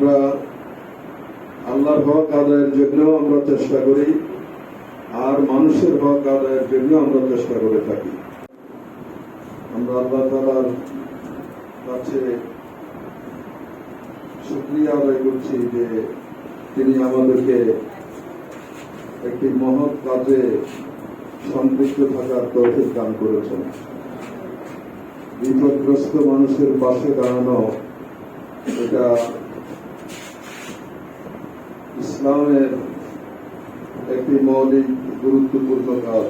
আমরা আল্লাহর হক আদায়ের জন্য আমরা চেষ্টা করি, আর মানুষের হক আদায়ের জন্য আমরা চেষ্টা করে থাকি। আমরা আল্লাহ তাআলার কাছে শুকরিয়া আদায় করছি যে তিনি আমাদেরকে একটি মহৎ কাজে সম্পৃক্ত থাকার তৌফিক দান করেছেন। বিপদগ্রস্ত মানুষের পাশে দাঁড়ানো এটা ইসলামের একটি মৌলিক গুরুত্বপূর্ণ কাজ।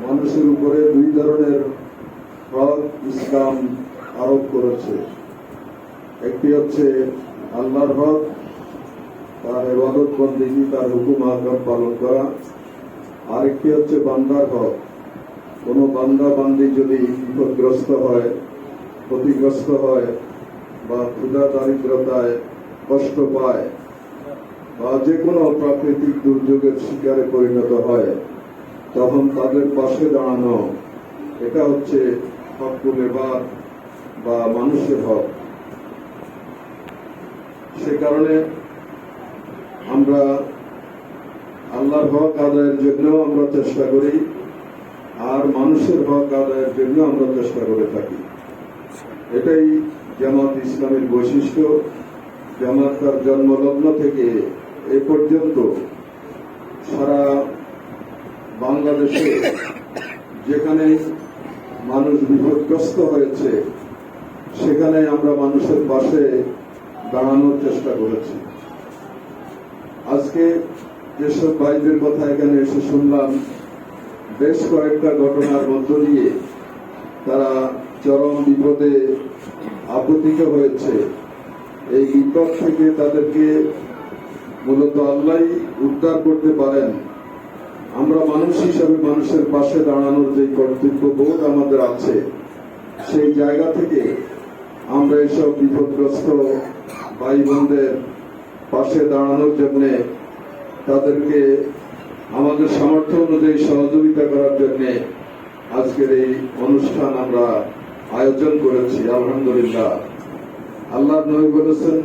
মানুষের উপরে দুই ধরনের হক ইসলাম আরোপ করেছে। একটি হচ্ছে আল্লাহর হক, তার ইবাদত বন্দেগী, তার হুকুম আহকাম পালন করা। আরেকটি হচ্ছে বান্দার হক। কোন বান্দা বান্দি যদি বিপদগ্রস্ত হয়, ক্ষতিগ্রস্ত হয়, বা ক্ষুধা দারিদ্রতায় কষ্ট পায়, বা যে কোনো প্রাকৃতিক দুর্যোগের শিকারে পরিণত হয়, তখন তাদের পাশে দাঁড়ানো, এটা হচ্ছে হকুল ইবাদ বা মানুষের হক। সে কারণে আমরা আল্লাহর হক আদায়ের জন্য আমরা চেষ্টা করি, আর মানুষের হক আদায়ের জন্য আমরা চেষ্টা করে থাকি। এটাই জামাত ইসলামের বৈশিষ্ট্য। জামাত তার জন্মলগ্ন থেকে এ পর্যন্ত সারা বাংলাদেশে যেখানে মানুষ বিপদগ্রস্ত হয়েছে, সেখানে আমরা মানুষের পাশে দাঁড়ানোর চেষ্টা করেছি। আজকে যেসব ভাইদের কথা এখানে এসে শুনলাম, বেশ কয়েকটা ঘটনার মধ্য দিয়ে তারা চরম বিপদে আপতিত হয়েছে। এই বিপদ থেকে তাদেরকে মূলত আল্লাহই উদ্ধার করতে পারেন। আমরা মানুষ হিসাবে মানুষের পাশে দাঁড়ানোর যে কর্তব্যবোধ আমাদের আছে, সেই জায়গা থেকে আমরা এসব বিপদগ্রস্ত ভাই বোনদের পাশে দাঁড়ানোর জন্য, তাদেরকে আমাদের সামর্থ্য অনুযায়ী সহযোগিতা করার জন্য আজকের এই অনুষ্ঠান আমরা আয়োজন করেছি। আলহামদুলিল্লাহ। আল্লাহর নবী বলেছেন,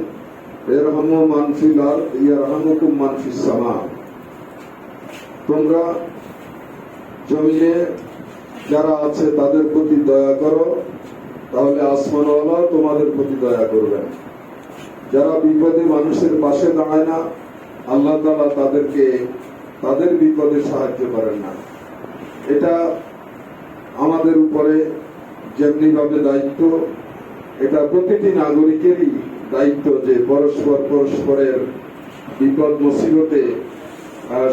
ইরহামু মান ফিল আরদ ইয়ারহামুকুম মান ফিস সামা। তোমরা জমিনে যারা আছে তাদের প্রতি দয়া করো, তাহলে আসমানওয়ালা তোমাদের প্রতি দয়া করবেন। যারা বিপদে মানুষের পাশে দাঁড়ায় না, আল্লাহ তাআলা তাদেরকে তাদের বিপদে সাহায্য করেন না। এটা আমাদের উপরে যেমনি ভাবে দায়িত্ব, এটা প্রতিটি নাগরিকেরই দায়িত্ব যে পরস্পরের বিপদ মুসিবতে,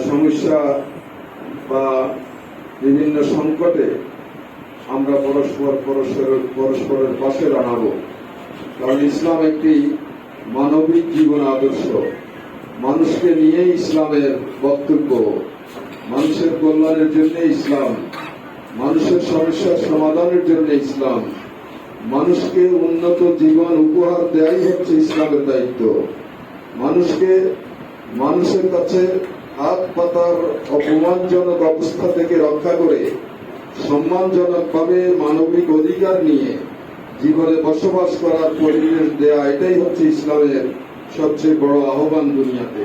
সমস্যা বা বিভিন্ন সংকটে আমরা পরস্পরের পাশে দাঁড়াবো। কারণ ইসলাম একটি মানবিক জীবন আদর্শ। মানুষকে নিয়ে ইসলামের বক্তব্য, মানুষের কল্যাণের জন্য ইসলাম, মানুষের সমস্যার সমাধানের জন্য ইসলাম, মানুষকে উন্নত জীবন উপহার দেয়াই হচ্ছে ইসলামের দায়িত্ব। মানুষকে মানুষের কাছে হাত পাতার অপমানজনক অবস্থা থেকে রক্ষা করে সম্মানজনকভাবে মানবিক অধিকার নিয়ে জীবনে বসবাস করার পরিবেশ দেয়া, এটাই হচ্ছে ইসলামের সবচেয়ে বড় আহ্বান দুনিয়াতে।